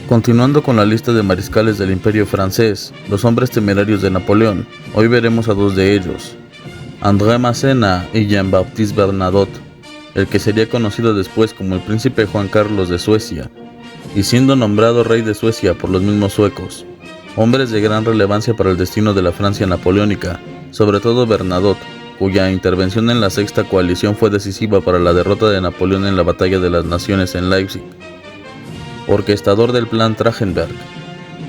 Continuando con la lista de mariscales del Imperio francés, los hombres temerarios de Napoleón, hoy veremos a dos de ellos, André Massena y Jean-Baptiste Bernadotte, el que sería conocido después como el príncipe Juan Carlos de Suecia, y siendo nombrado rey de Suecia por los mismos suecos, hombres de gran relevancia para el destino de la Francia napoleónica, sobre todo Bernadotte, cuya intervención en la Sexta Coalición fue decisiva para la derrota de Napoleón en la Batalla de las Naciones en Leipzig, orquestador del plan Trachtenberg.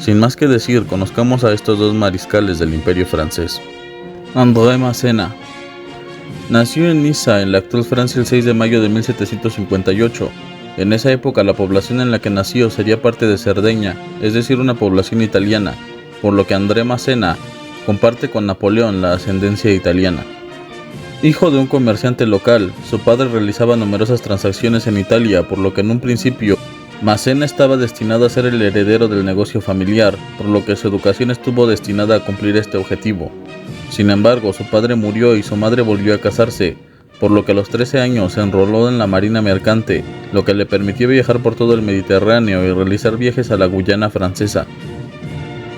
Sin más que decir, conozcamos a estos dos mariscales del Imperio francés. André Massena nació en Niza, en la actual Francia, el 6 de mayo de 1758. En esa época, la población en la que nació sería parte de Cerdeña, es decir, una población italiana, por lo que André Massena comparte con Napoleón la ascendencia italiana. Hijo de un comerciante local, su padre realizaba numerosas transacciones en Italia, por lo que en un principio Massena estaba destinado a ser el heredero del negocio familiar, por lo que su educación estuvo destinada a cumplir este objetivo. Sin embargo, su padre murió y su madre volvió a casarse, por lo que a los 13 años se enroló en la marina mercante, lo que le permitió viajar por todo el Mediterráneo y realizar viajes a la Guyana francesa.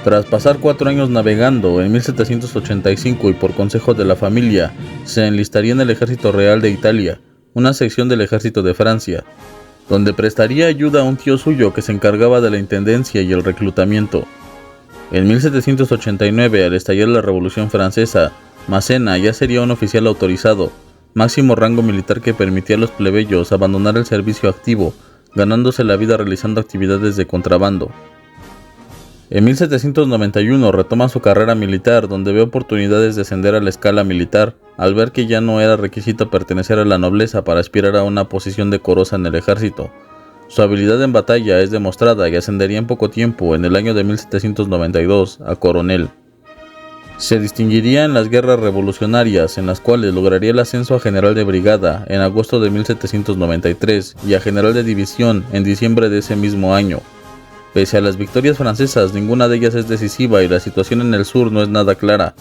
Tras pasar 4 años navegando, en 1785 y por consejo de la familia, se enlistaría en el Ejército Real de Italia, una sección del Ejército de Francia, donde prestaría ayuda a un tío suyo que se encargaba de la intendencia y el reclutamiento. En 1789, al estallar la Revolución Francesa, Massena ya sería un oficial autorizado, máximo rango militar que permitía a los plebeyos abandonar el servicio activo, ganándose la vida realizando actividades de contrabando. En 1791 retoma su carrera militar, donde ve oportunidades de ascender a la escala militar, al ver que ya no era requisito pertenecer a la nobleza para aspirar a una posición decorosa en el ejército. Su habilidad en batalla es demostrada y ascendería en poco tiempo, en el año de 1792, a coronel. Se distinguiría en las guerras revolucionarias, en las cuales lograría el ascenso a general de brigada en agosto de 1793 y a general de división en diciembre de ese mismo año. Pese a las victorias francesas, ninguna de ellas es decisiva y la situación en el sur no es nada clara.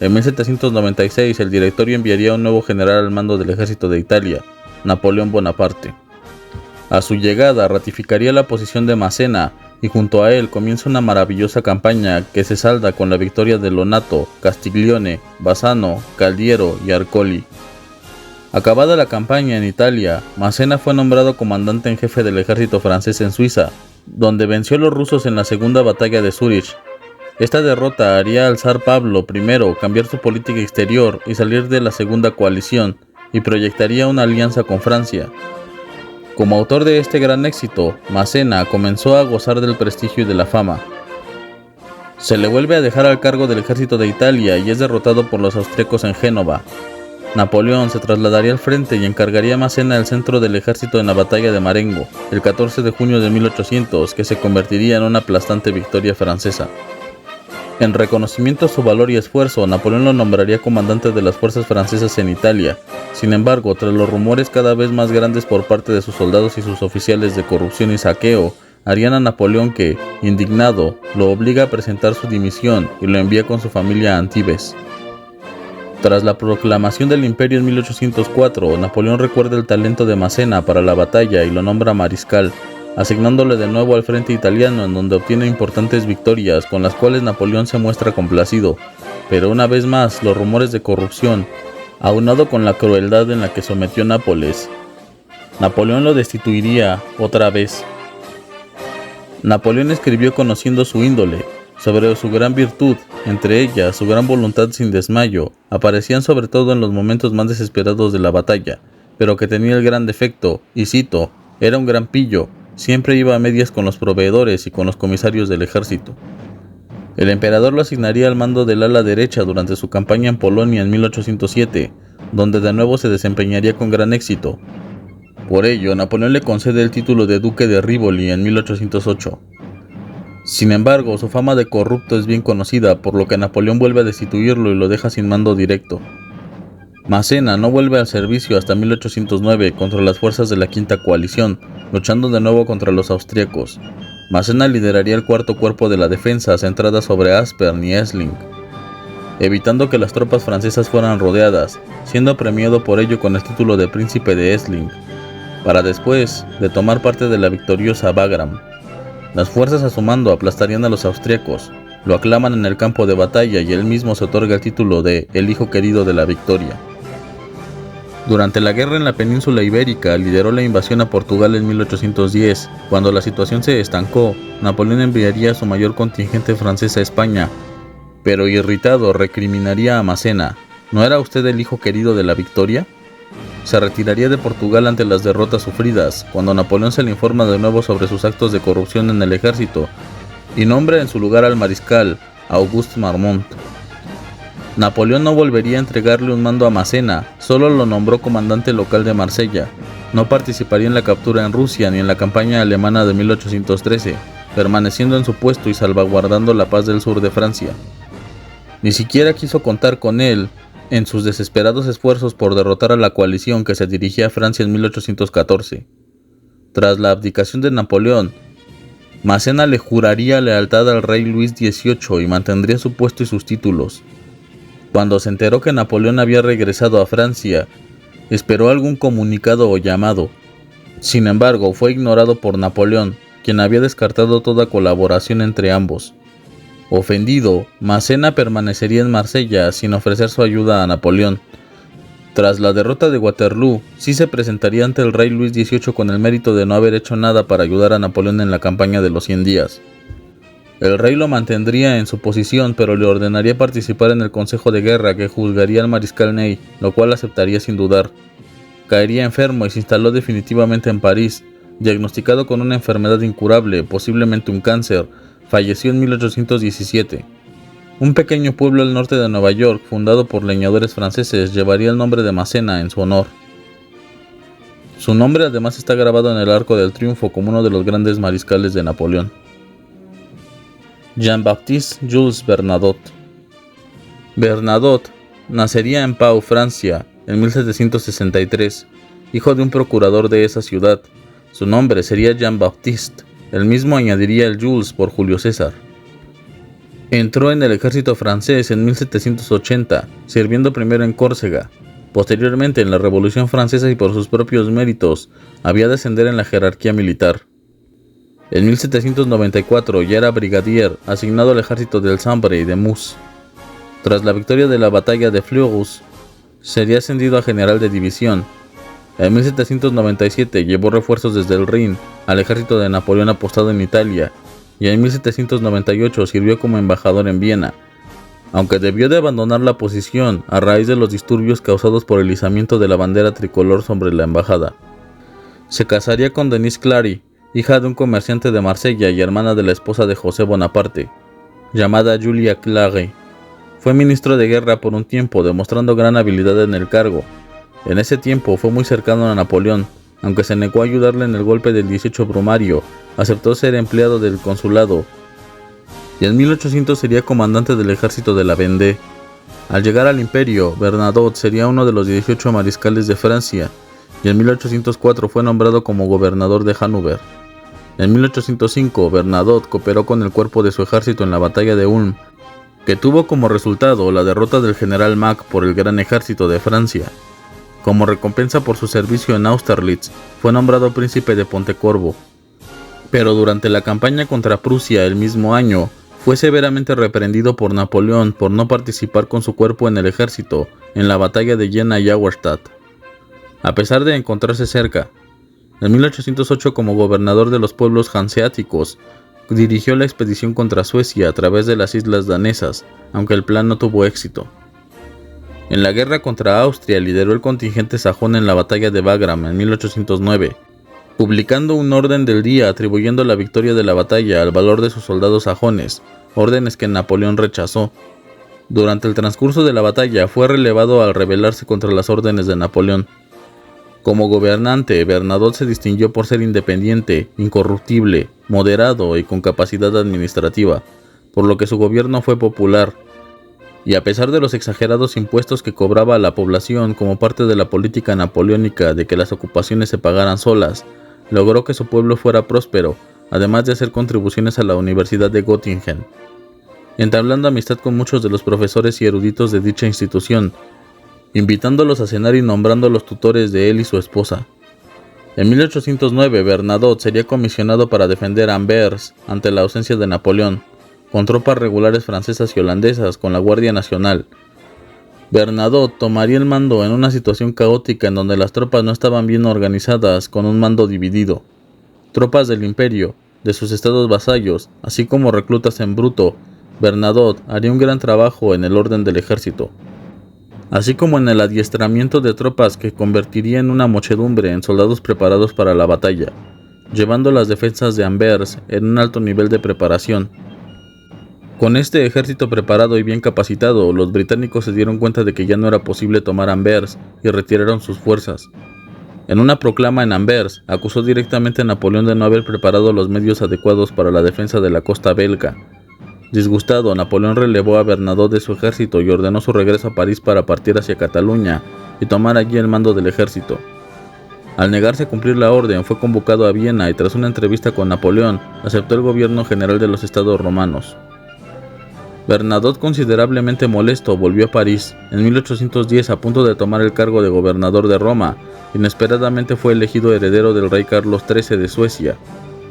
En 1796, el directorio enviaría un nuevo general al mando del ejército de Italia, Napoleón Bonaparte. A su llegada, ratificaría la posición de Massena y junto a él comienza una maravillosa campaña que se salda con la victoria de Lonato, Castiglione, Bassano, Caldiero y Arcoli. Acabada la campaña en Italia, Massena fue nombrado comandante en jefe del ejército francés en Suiza, donde venció a los rusos en la segunda batalla de Zúrich. Esta derrota haría al zar Pablo I cambiar su política exterior y salir de la segunda coalición, y proyectaría una alianza con Francia. Como autor de este gran éxito, Massena comenzó a gozar del prestigio y de la fama. Se le vuelve a dejar al cargo del ejército de Italia y es derrotado por los austríacos en Génova. Napoleón se trasladaría al frente y encargaría a Massena el centro del ejército en la batalla de Marengo, el 14 de junio de 1800, que se convertiría en una aplastante victoria francesa. En reconocimiento a su valor y esfuerzo, Napoleón lo nombraría comandante de las fuerzas francesas en Italia. Sin embargo, tras los rumores cada vez más grandes por parte de sus soldados y sus oficiales de corrupción y saqueo, harían a Napoleón que, indignado, lo obliga a presentar su dimisión y lo envía con su familia a Antibes. Tras la proclamación del imperio en 1804, Napoleón recuerda el talento de Massena para la batalla y lo nombra mariscal, asignándole de nuevo al frente italiano, en donde obtiene importantes victorias con las cuales Napoleón se muestra complacido, pero una vez más los rumores de corrupción, aunado con la crueldad en la que sometió Nápoles, Napoleón lo destituiría otra vez. Napoleón escribió conociendo su índole, sobre su gran virtud, entre ellas su gran voluntad sin desmayo, aparecían sobre todo en los momentos más desesperados de la batalla, pero que tenía el gran defecto, y cito, era un gran pillo, siempre iba a medias con los proveedores y con los comisarios del ejército. El emperador lo asignaría al mando del ala derecha durante su campaña en Polonia en 1807, donde de nuevo se desempeñaría con gran éxito. Por ello, Napoleón le concede el título de Duque de Rivoli en 1808. Sin embargo, su fama de corrupto es bien conocida, por lo que Napoleón vuelve a destituirlo y lo deja sin mando directo. Massena no vuelve al servicio hasta 1809 contra las fuerzas de la Quinta Coalición, luchando de nuevo contra los austríacos. Massena lideraría el cuarto cuerpo de la defensa centrada sobre Aspern y Essling, evitando que las tropas francesas fueran rodeadas, siendo premiado por ello con el título de Príncipe de Essling, para después de tomar parte de la victoriosa Wagram. Las fuerzas a su mando aplastarían a los austriacos, lo aclaman en el campo de batalla y él mismo se otorga el título de el hijo querido de la victoria. Durante la guerra en la península ibérica, lideró la invasión a Portugal en 1810. Cuando la situación se estancó, Napoleón enviaría su mayor contingente francés a España, pero irritado recriminaría a Massena: ¿no era usted el hijo querido de la victoria? Se retiraría de Portugal ante las derrotas sufridas, cuando Napoleón se le informa de nuevo sobre sus actos de corrupción en el ejército, y nombra en su lugar al mariscal Auguste Marmont. Napoleón no volvería a entregarle un mando a Massena, solo lo nombró comandante local de Marsella. No participaría en la captura en Rusia ni en la campaña alemana de 1813, permaneciendo en su puesto y salvaguardando la paz del sur de Francia. Ni siquiera quiso contar con él en sus desesperados esfuerzos por derrotar a la coalición que se dirigía a Francia en 1814. Tras la abdicación de Napoleón, Massena le juraría lealtad al rey Luis XVIII y mantendría su puesto y sus títulos. Cuando se enteró que Napoleón había regresado a Francia, esperó algún comunicado o llamado. Sin embargo, fue ignorado por Napoleón, quien había descartado toda colaboración entre ambos. Ofendido, Massena permanecería en Marsella sin ofrecer su ayuda a Napoleón. Tras la derrota de Waterloo, sí se presentaría ante el rey Luis XVIII con el mérito de no haber hecho nada para ayudar a Napoleón en la campaña de los 100 días. El rey lo mantendría en su posición, pero le ordenaría participar en el consejo de guerra que juzgaría al mariscal Ney, lo cual aceptaría sin dudar. Caería enfermo y se instaló definitivamente en París. Diagnosticado con una enfermedad incurable, posiblemente un cáncer, falleció en 1817. Un pequeño pueblo al norte de Nueva York, fundado por leñadores franceses, llevaría el nombre de Massena en su honor. Su nombre además está grabado en el Arco del Triunfo como uno de los grandes mariscales de Napoleón. Jean-Baptiste Jules Bernadotte. Bernadotte nacería en Pau, Francia, en 1763, hijo de un procurador de esa ciudad. Su nombre sería Jean-Baptiste, el mismo añadiría el Jules por Julio César. Entró en el ejército francés en 1780, sirviendo primero en Córcega. Posteriormente, en la Revolución Francesa y por sus propios méritos, había de ascender en la jerarquía militar. En 1794 ya era brigadier, asignado al ejército del Sambre y de Meuse. Tras la victoria de la batalla de Fleurus, sería ascendido a general de división. En 1797 llevó refuerzos desde el Rin al ejército de Napoleón apostado en Italia, y en 1798 sirvió como embajador en Viena, aunque debió de abandonar la posición a raíz de los disturbios causados por el izamiento de la bandera tricolor sobre la embajada. Se casaría con Denise Clary, hija de un comerciante de Marsella y hermana de la esposa de José Bonaparte, llamada Julia Clary. Fue ministro de guerra por un tiempo, demostrando gran habilidad en el cargo. En ese tiempo fue muy cercano a Napoleón, aunque se negó a ayudarle en el golpe del 18 Brumario, aceptó ser empleado del consulado, y en 1800 sería comandante del ejército de la Vendée. Al llegar al imperio, Bernadotte sería uno de los 18 mariscales de Francia, y en 1804 fue nombrado como gobernador de Hannover. En 1805, Bernadotte cooperó con el cuerpo de su ejército en la batalla de Ulm, que tuvo como resultado la derrota del general Mack por el Gran Ejército de Francia. Como recompensa por su servicio en Austerlitz, fue nombrado príncipe de Pontecorvo. Pero durante la campaña contra Prusia el mismo año, fue severamente reprendido por Napoleón por no participar con su cuerpo en el ejército en la batalla de Jena y Auerstadt. A pesar de encontrarse cerca, en 1808 como gobernador de los pueblos hanseáticos, dirigió la expedición contra Suecia a través de las islas danesas, aunque el plan no tuvo éxito. En la guerra contra Austria lideró el contingente sajón en la batalla de Wagram en 1809, publicando un orden del día atribuyendo la victoria de la batalla al valor de sus soldados sajones, órdenes que Napoleón rechazó. Durante el transcurso de la batalla fue relevado al rebelarse contra las órdenes de Napoleón. Como gobernante, Bernadotte se distinguió por ser independiente, incorruptible, moderado y con capacidad administrativa, por lo que su gobierno fue popular. Y a pesar de los exagerados impuestos que cobraba a la población como parte de la política napoleónica de que las ocupaciones se pagaran solas, logró que su pueblo fuera próspero, además de hacer contribuciones a la Universidad de Göttingen, entablando amistad con muchos de los profesores y eruditos de dicha institución, invitándolos a cenar y nombrando los tutores de él y su esposa. En 1809, Bernadotte sería comisionado para defender Anvers ante la ausencia de Napoleón, con tropas regulares francesas y holandesas con la Guardia Nacional. Bernadotte tomaría el mando en una situación caótica en donde las tropas no estaban bien organizadas, con un mando dividido. Tropas del imperio, de sus estados vasallos, así como reclutas en bruto. Bernadotte haría un gran trabajo en el orden del ejército, así como en el adiestramiento de tropas que convertiría en una muchedumbre en soldados preparados para la batalla, llevando las defensas de Anvers en un alto nivel de preparación. Con este ejército preparado y bien capacitado, los británicos se dieron cuenta de que ya no era posible tomar Anvers y retiraron sus fuerzas. En una proclama en Anvers, acusó directamente a Napoleón de no haber preparado los medios adecuados para la defensa de la costa belga. Disgustado, Napoleón relevó a Bernadotte de su ejército y ordenó su regreso a París para partir hacia Cataluña y tomar allí el mando del ejército. Al negarse a cumplir la orden, fue convocado a Viena y tras una entrevista con Napoleón, aceptó el gobierno general de los estados romanos. Bernadotte, considerablemente molesto, volvió a París. En 1810, a punto de tomar el cargo de gobernador de Roma, inesperadamente fue elegido heredero del rey Carlos XIII de Suecia,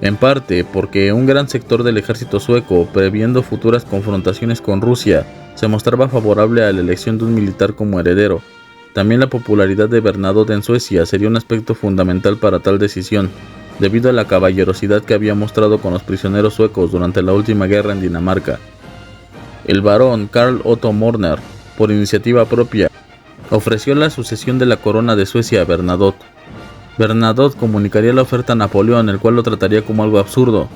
en parte porque un gran sector del ejército sueco, previendo futuras confrontaciones con Rusia, se mostraba favorable a la elección de un militar como heredero. También la popularidad de Bernadotte en Suecia sería un aspecto fundamental para tal decisión, debido a la caballerosidad que había mostrado con los prisioneros suecos durante la última guerra en Dinamarca. El barón Karl Otto Mörner, por iniciativa propia, ofreció la sucesión de la corona de Suecia a Bernadotte. Bernadotte comunicaría la oferta a Napoleón, el cual lo trataría como algo absurdo.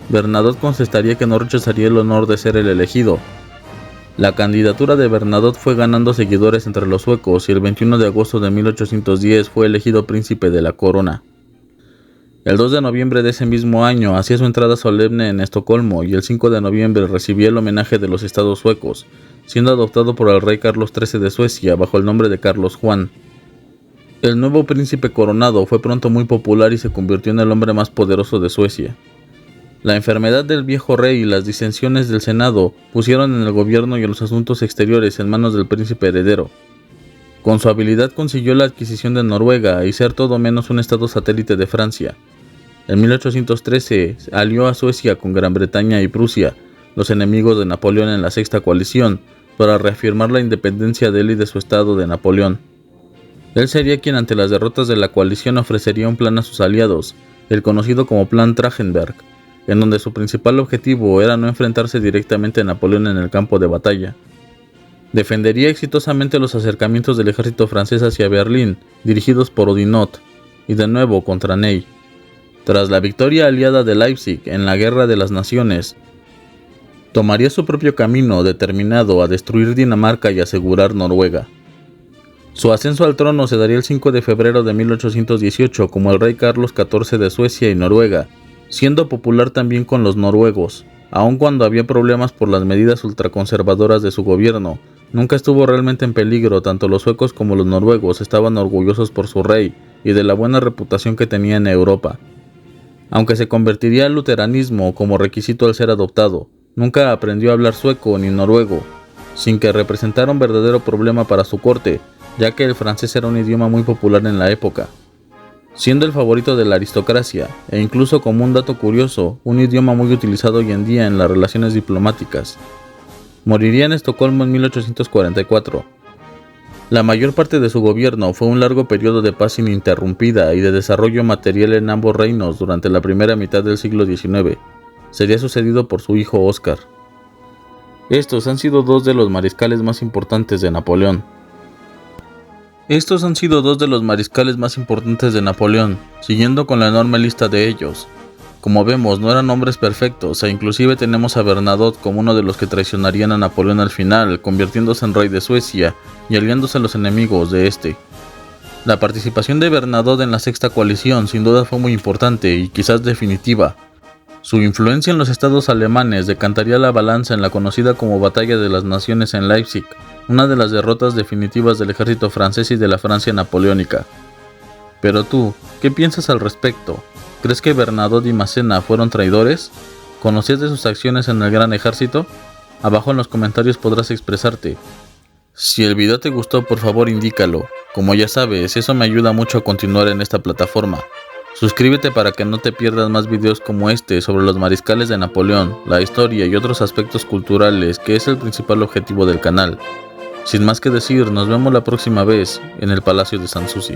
Bernadotte contestaría que no rechazaría el honor de ser el elegido. La candidatura de Bernadotte fue ganando seguidores entre los suecos y el 21 de agosto de 1810 fue elegido príncipe de la corona. El 2 de noviembre de ese mismo año hacía su entrada solemne en Estocolmo y el 5 de noviembre recibía el homenaje de los estados suecos, siendo adoptado por el rey Carlos XIII de Suecia bajo el nombre de Carlos Juan. El nuevo príncipe coronado fue pronto muy popular y se convirtió en el hombre más poderoso de Suecia. La enfermedad del viejo rey y las disensiones del Senado pusieron en el gobierno y en los asuntos exteriores en manos del príncipe heredero. Con su habilidad consiguió la adquisición de Noruega y ser todo menos un estado satélite de Francia. En 1813 alió a Suecia con Gran Bretaña y Prusia, los enemigos de Napoleón en la Sexta Coalición, para reafirmar la independencia de él y de su estado de Napoleón. Él sería quien ante las derrotas de la coalición ofrecería un plan a sus aliados, el conocido como Plan Trachtenberg, en donde su principal objetivo era no enfrentarse directamente a Napoleón en el campo de batalla. Defendería exitosamente los acercamientos del ejército francés hacia Berlín, dirigidos por Oudinot, y de nuevo contra Ney. Tras la victoria aliada de Leipzig en la Guerra de las Naciones, tomaría su propio camino determinado a destruir Dinamarca y asegurar Noruega. Su ascenso al trono se daría el 5 de febrero de 1818 como el rey Carlos XIV de Suecia y Noruega, siendo popular también con los noruegos. Aun cuando había problemas por las medidas ultraconservadoras de su gobierno, nunca estuvo realmente en peligro. Tanto los suecos como los noruegos estaban orgullosos por su rey y de la buena reputación que tenía en Europa. Aunque se convertiría al luteranismo como requisito al ser adoptado, nunca aprendió a hablar sueco ni noruego, sin que representara un verdadero problema para su corte, ya que el francés era un idioma muy popular en la época, siendo el favorito de la aristocracia, e incluso, como un dato curioso, un idioma muy utilizado hoy en día en las relaciones diplomáticas. Moriría en Estocolmo en 1844. La mayor parte de su gobierno fue un largo periodo de paz ininterrumpida y de desarrollo material en ambos reinos durante la primera mitad del siglo XIX. Sería sucedido por su hijo Óscar. Estos han sido dos de los mariscales más importantes de Napoleón. Siguiendo con la enorme lista de ellos. Como vemos, no eran hombres perfectos, e inclusive tenemos a Bernadotte como uno de los que traicionarían a Napoleón al final, convirtiéndose en rey de Suecia y aliándose a los enemigos de este. La participación de Bernadotte en la Sexta Coalición sin duda fue muy importante y quizás definitiva. Su influencia en los estados alemanes decantaría la balanza en la conocida como Batalla de las Naciones en Leipzig, una de las derrotas definitivas del ejército francés y de la Francia napoleónica. Pero tú, ¿qué piensas al respecto? ¿Crees que Bernadotte y Massena fueron traidores? ¿Conocías de sus acciones en el gran ejército? Abajo en los comentarios podrás expresarte. Si el video te gustó, por favor indícalo. Como ya sabes, eso me ayuda mucho a continuar en esta plataforma. Suscríbete para que no te pierdas más videos como este sobre los mariscales de Napoleón, la historia y otros aspectos culturales que es el principal objetivo del canal. Sin más que decir, nos vemos la próxima vez en el Palacio de Sanssouci.